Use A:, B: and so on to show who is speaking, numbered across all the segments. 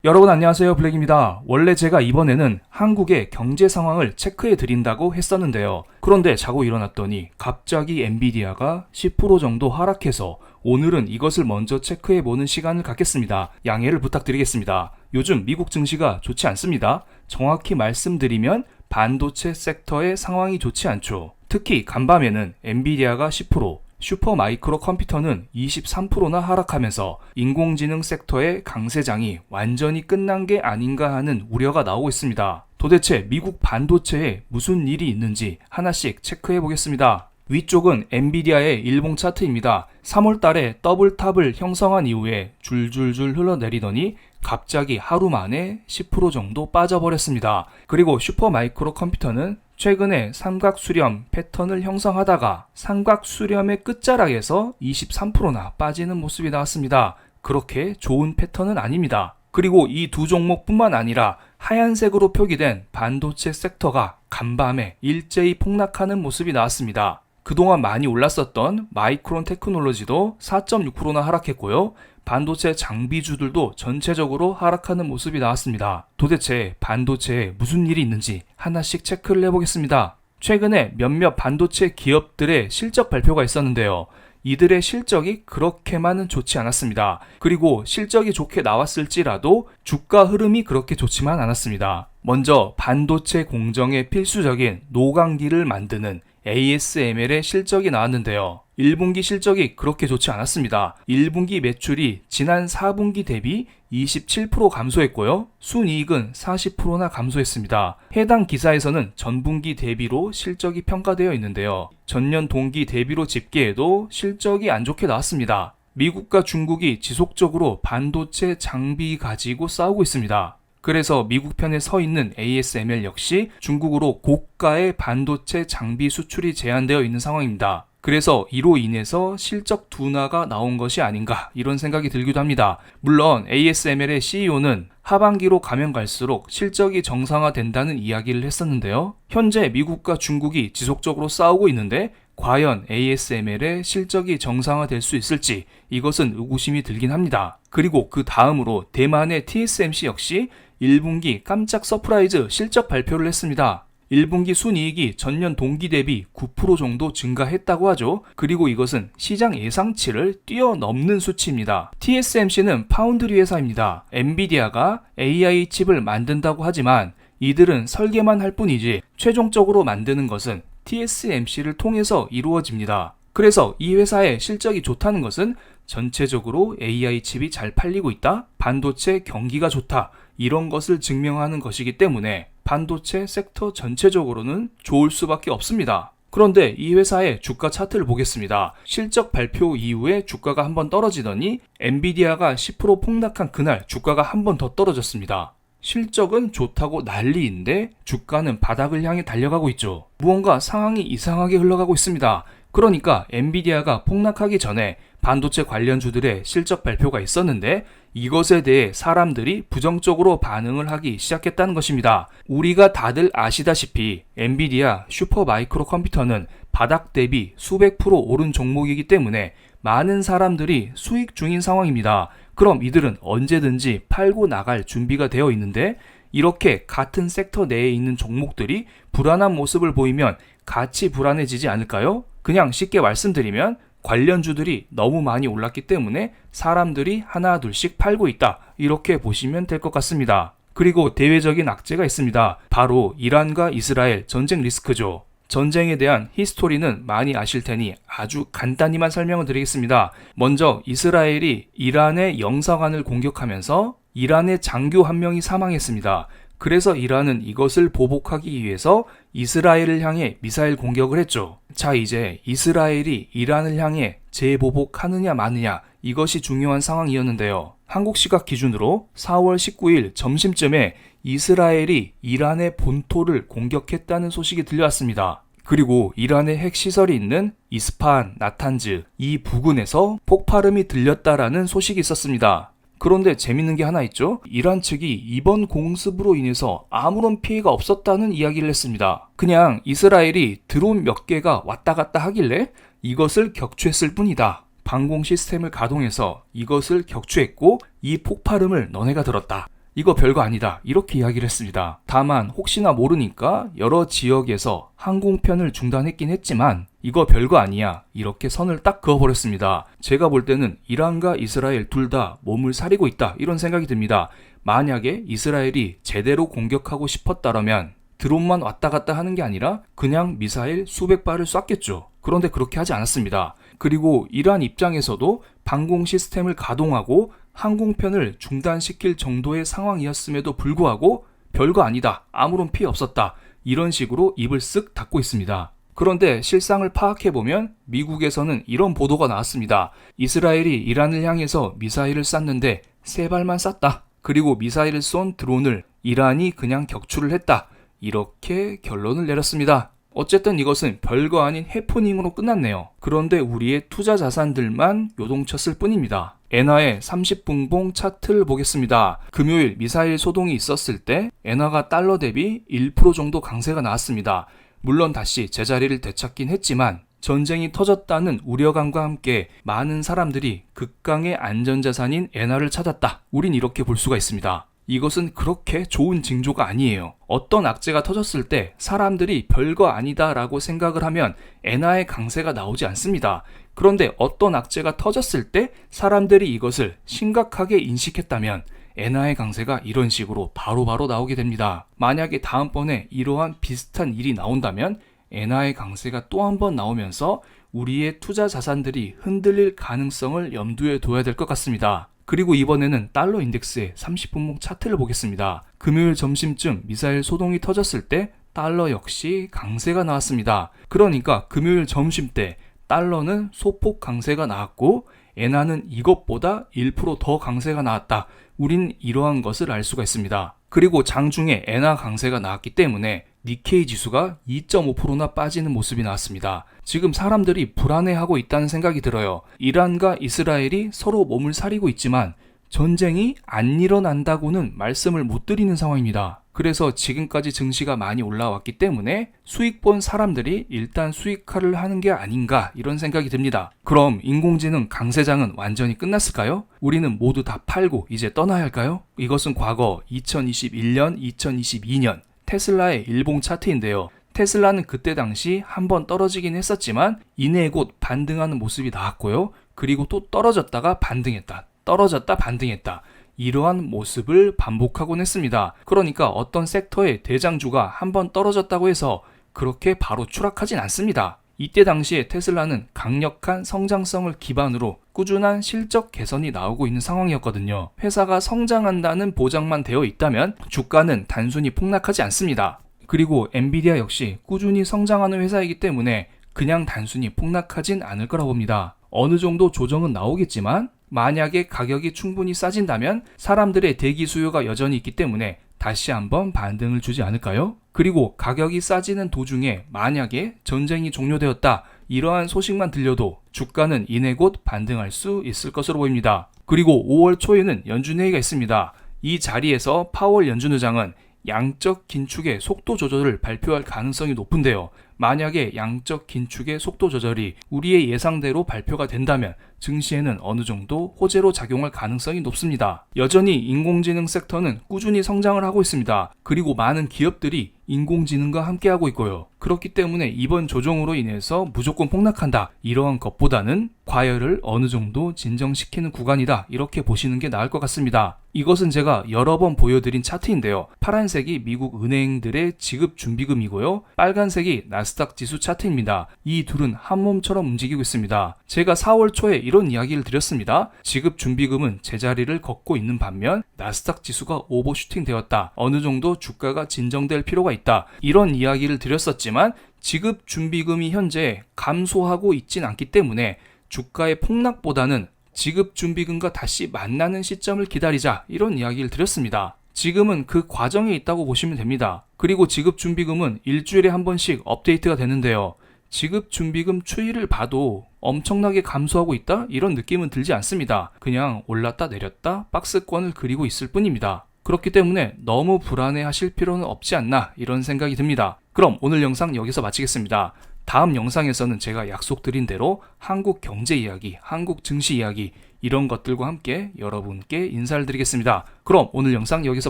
A: 여러분 안녕하세요, 블랙입니다. 원래 제가 이번에는 한국의 경제 상황을 체크해 드린다고 했었는데요. 그런데 자고 일어났더니 갑자기 엔비디아가 10% 정도 하락해서 오늘은 이것을 먼저 체크해 보는 시간을 갖겠습니다. 양해를 부탁드리겠습니다. 요즘 미국 증시가 좋지 않습니다. 정확히 말씀드리면 반도체 섹터의 상황이 좋지 않죠. 특히 간밤에는 엔비디아가 10%, 슈퍼마이크로 컴퓨터는 23%나 하락하면서 인공지능 섹터의 강세장이 완전히 끝난 게 아닌가 하는 우려가 나오고 있습니다. 도대체 미국 반도체에 무슨 일이 있는지 하나씩 체크해 보겠습니다. 위쪽은 엔비디아의 일봉 차트입니다. 3월 달에 더블탑을 형성한 이후에 줄줄줄 흘러내리더니 갑자기 하루 만에 10% 정도 빠져버렸습니다. 그리고 슈퍼마이크로 컴퓨터는 최근에 삼각수렴 패턴을 형성하다가 삼각수렴의 끝자락에서 23%나 빠지는 모습이 나왔습니다. 그렇게 좋은 패턴은 아닙니다. 그리고 이 두 종목뿐만 아니라 하얀색으로 표기된 반도체 섹터가 간밤에 일제히 폭락하는 모습이 나왔습니다. 그동안 많이 올랐었던 마이크론 테크놀로지도 4.6%나 하락했고요. 반도체 장비주들도 전체적으로 하락하는 모습이 나왔습니다. 도대체 반도체에 무슨 일이 있는지 하나씩 체크를 해보겠습니다. 최근에 몇몇 반도체 기업들의 실적 발표가 있었는데요. 이들의 실적이 그렇게만은 좋지 않았습니다. 그리고 실적이 좋게 나왔을지라도 주가 흐름이 그렇게 좋지만 않았습니다. 먼저 반도체 공정에 필수적인 노광기를 만드는 ASML의 실적이 나왔는데요. 1분기 실적이 그렇게 좋지 않았습니다. 1분기 매출이 지난 4분기 대비 27% 감소했고요. 순이익은 40%나 감소했습니다. 해당 기사에서는 전분기 대비로 실적이 평가되어 있는데요. 전년 동기 대비로 집계해도 실적이 안 좋게 나왔습니다. 미국과 중국이 지속적으로 반도체 장비 가지고 싸우고 있습니다. 그래서 미국 편에 서 있는 ASML 역시 중국으로 고가의 반도체 장비 수출이 제한되어 있는 상황입니다. 그래서 이로 인해서 실적 둔화가 나온 것이 아닌가 이런 생각이 들기도 합니다. 물론 ASML의 CEO는 하반기로 가면 갈수록 실적이 정상화된다는 이야기를 했었는데요. 현재 미국과 중국이 지속적으로 싸우고 있는데 과연 ASML의 실적이 정상화될 수 있을지 이것은 의구심이 들긴 합니다. 그리고 그 다음으로 대만의 TSMC 역시 1분기 깜짝 서프라이즈 실적 발표를 했습니다. 1분기 순이익이 전년 동기 대비 9% 정도 증가했다고 하죠. 그리고 이것은 시장 예상치를 뛰어넘는 수치입니다. TSMC는 파운드리 회사입니다. 엔비디아가 AI 칩을 만든다고 하지만 이들은 설계만 할 뿐이지 최종적으로 만드는 것은 TSMC를 통해서 이루어집니다. 그래서 이 회사의 실적이 좋다는 것은 전체적으로 AI 칩이 잘 팔리고 있다, 반도체 경기가 좋다, 이런 것을 증명하는 것이기 때문에 반도체 섹터 전체적으로는 좋을 수밖에 없습니다. 그런데 이 회사의 주가 차트를 보겠습니다. 실적 발표 이후에 주가가 한번 떨어지더니 엔비디아가 10% 폭락한 그날 주가가 한 번 더 떨어졌습니다. 실적은 좋다고 난리인데 주가는 바닥을 향해 달려가고 있죠. 무언가 상황이 이상하게 흘러가고 있습니다. 그러니까 엔비디아가 폭락하기 전에 반도체 관련주들의 실적 발표가 있었는데 이것에 대해 사람들이 부정적으로 반응을 하기 시작했다는 것입니다. 우리가 다들 아시다시피 엔비디아 슈퍼마이크로 컴퓨터는 바닥 대비 수백 프로 오른 종목이기 때문에 많은 사람들이 수익 중인 상황입니다. 그럼 이들은 언제든지 팔고 나갈 준비가 되어 있는데 이렇게 같은 섹터 내에 있는 종목들이 불안한 모습을 보이면 같이 불안해지지 않을까요? 그냥 쉽게 말씀드리면 관련주들이 너무 많이 올랐기 때문에 사람들이 하나 둘씩 팔고 있다, 이렇게 보시면 될 것 같습니다. 그리고 대외적인 악재가 있습니다. 바로 이란과 이스라엘 전쟁 리스크죠. 전쟁에 대한 히스토리는 많이 아실 테니 아주 간단히만 설명을 드리겠습니다. 먼저 이스라엘이 이란의 영사관을 공격하면서 이란의 장교 한 명이 사망했습니다. 그래서 이란은 이것을 보복하기 위해서 이스라엘을 향해 미사일 공격을 했죠. 자, 이제 이스라엘이 이란을 향해 재보복하느냐 마느냐, 이것이 중요한 상황이었는데요. 한국 시각 기준으로 4월 19일 점심쯤에 이스라엘이 이란의 본토를 공격했다는 소식이 들려왔습니다. 그리고 이란의 핵시설이 있는 이스파한, 나탄즈 이 부근에서 폭발음이 들렸다라는 소식이 있었습니다. 그런데 재밌는 게 하나 있죠. 이란 측이 이번 공습으로 인해서 아무런 피해가 없었다는 이야기를 했습니다. 그냥 이스라엘이 드론 몇 개가 왔다 갔다 하길래 이것을 격추했을 뿐이다. 방공 시스템을 가동해서 이것을 격추했고 이 폭발음을 너네가 들었다. 이거 별거 아니다 이렇게 이야기를 했습니다. 다만 혹시나 모르니까 여러 지역에서 항공편을 중단했긴 했지만 이거 별거 아니야 이렇게 선을 딱 그어버렸습니다. 제가 볼 때는 이란과 이스라엘 둘 다 몸을 사리고 있다 이런 생각이 듭니다. 만약에 이스라엘이 제대로 공격하고 싶었다면 드론만 왔다 갔다 하는 게 아니라 그냥 미사일 수백 발을 쐈겠죠. 그런데 그렇게 하지 않았습니다. 그리고 이란 입장에서도 방공 시스템을 가동하고 항공편을 중단시킬 정도의 상황이었음에도 불구하고 별거 아니다, 아무런 피해 없었다 이런 식으로 입을 쓱 닫고 있습니다. 그런데 실상을 파악해보면 미국에서는 이런 보도가 나왔습니다. 이스라엘이 이란을 향해서 미사일을 쐈는데 3발만 쐈다. 그리고 미사일을 쏜 드론을 이란이 그냥 격추를 했다. 이렇게 결론을 내렸습니다. 어쨌든 이것은 별거 아닌 해프닝으로 끝났네요. 그런데 우리의 투자 자산들만 요동쳤을 뿐입니다. 엔화의 30분봉 차트를 보겠습니다. 금요일 미사일 소동이 있었을 때 엔화가 달러 대비 1% 정도 강세가 나왔습니다. 물론 다시 제자리를 되찾긴 했지만 전쟁이 터졌다는 우려감과 함께 많은 사람들이 극강의 안전자산인 엔화를 찾았다. 우린 이렇게 볼 수가 있습니다. 이것은 그렇게 좋은 징조가 아니에요. 어떤 악재가 터졌을 때 사람들이 별거 아니다 라고 생각을 하면 엔화의 강세가 나오지 않습니다. 그런데 어떤 악재가 터졌을 때 사람들이 이것을 심각하게 인식했다면 엔화의 강세가 이런 식으로 바로바로 나오게 됩니다. 만약에 다음번에 이러한 비슷한 일이 나온다면 엔화의 강세가 또 한 번 나오면서 우리의 투자 자산들이 흔들릴 가능성을 염두에 둬야 될 것 같습니다. 그리고 이번에는 달러 인덱스의 30분봉 차트를 보겠습니다. 금요일 점심쯤 미사일 소동이 터졌을 때 달러 역시 강세가 나왔습니다. 그러니까 금요일 점심 때 달러는 소폭 강세가 나왔고 엔화는 이것보다 1% 더 강세가 나왔다. 우린 이러한 것을 알 수가 있습니다. 그리고 장중에 엔화 강세가 나왔기 때문에 니케이 지수가 2.5%나 빠지는 모습이 나왔습니다. 지금 사람들이 불안해하고 있다는 생각이 들어요. 이란과 이스라엘이 서로 몸을 사리고 있지만 전쟁이 안 일어난다고는 말씀을 못 드리는 상황입니다. 그래서 지금까지 증시가 많이 올라왔기 때문에 수익 본 사람들이 일단 수익화를 하는 게 아닌가 이런 생각이 듭니다. 그럼 인공지능 강세장은 완전히 끝났을까요? 우리는 모두 다 팔고 이제 떠나야 할까요? 이것은 과거 2021년, 2022년 테슬라의 일봉 차트인데요. 테슬라는 그때 당시 한번 떨어지긴 했었지만 이내 곧 반등하는 모습이 나왔고요. 그리고 또 떨어졌다가 반등했다. 떨어졌다 반등했다. 이러한 모습을 반복하곤 했습니다. 그러니까 어떤 섹터의 대장주가 한번 떨어졌다고 해서 그렇게 바로 추락하진 않습니다. 이때 당시에 테슬라는 강력한 성장성을 기반으로 꾸준한 실적 개선이 나오고 있는 상황이었거든요. 회사가 성장한다는 보장만 되어 있다면 주가는 단순히 폭락하지 않습니다. 그리고 엔비디아 역시 꾸준히 성장하는 회사이기 때문에 그냥 단순히 폭락하진 않을 거라고 봅니다. 어느 정도 조정은 나오겠지만 만약에 가격이 충분히 싸진다면 사람들의 대기 수요가 여전히 있기 때문에 다시 한번 반등을 주지 않을까요? 그리고 가격이 싸지는 도중에 만약에 전쟁이 종료되었다 이러한 소식만 들려도 주가는 이내 곧 반등할 수 있을 것으로 보입니다. 그리고 5월 초에는 연준회의가 있습니다. 이 자리에서 파월 연준 의장은 양적 긴축의 속도 조절을 발표할 가능성이 높은데요. 만약에 양적 긴축의 속도 조절이 우리의 예상대로 발표가 된다면 증시에는 어느 정도 호재로 작용할 가능성이 높습니다. 여전히 인공지능 섹터는 꾸준히 성장을 하고 있습니다. 그리고 많은 기업들이 인공지능과 함께하고 있고요. 그렇기 때문에 이번 조정으로 인해서 무조건 폭락한다 이러한 것보다는 과열을 어느 정도 진정시키는 구간이다 이렇게 보시는 게 나을 것 같습니다. 이것은 제가 여러 번 보여드린 차트인데요. 파란색이 미국 은행들의 지급 준비금이고요. 빨간색이 나스닥 지수 차트입니다. 이 둘은 한 몸처럼 움직이고 있습니다. 제가 4월 초에 이런 이야기를 드렸습니다. 지급 준비금은 제자리를 걷고 있는 반면 나스닥 지수가 오버슈팅 되었다. 어느 정도 주가가 진정될 필요가 있다. 이런 이야기를 드렸었지만 지급 준비금이 현재 감소하고 있진 않기 때문에 주가의 폭락보다는 지급 준비금과 다시 만나는 시점을 기다리자 이런 이야기를 드렸습니다. 지금은 그 과정에 있다고 보시면 됩니다. 그리고 지급 준비금은 일주일에 한 번씩 업데이트가 되는데요. 지급 준비금 추이를 봐도 엄청나게 감소하고 있다? 이런 느낌은 들지 않습니다. 그냥 올랐다 내렸다 박스권을 그리고 있을 뿐입니다. 그렇기 때문에 너무 불안해 하실 필요는 없지 않나 이런 생각이 듭니다. 그럼 오늘 영상 여기서 마치겠습니다. 다음 영상에서는 제가 약속드린 대로 한국 경제 이야기, 한국 증시 이야기 이런 것들과 함께 여러분께 인사를 드리겠습니다. 그럼 오늘 영상 여기서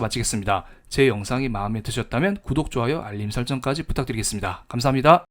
A: 마치겠습니다. 제 영상이 마음에 드셨다면 구독, 좋아요, 알림 설정까지 부탁드리겠습니다. 감사합니다.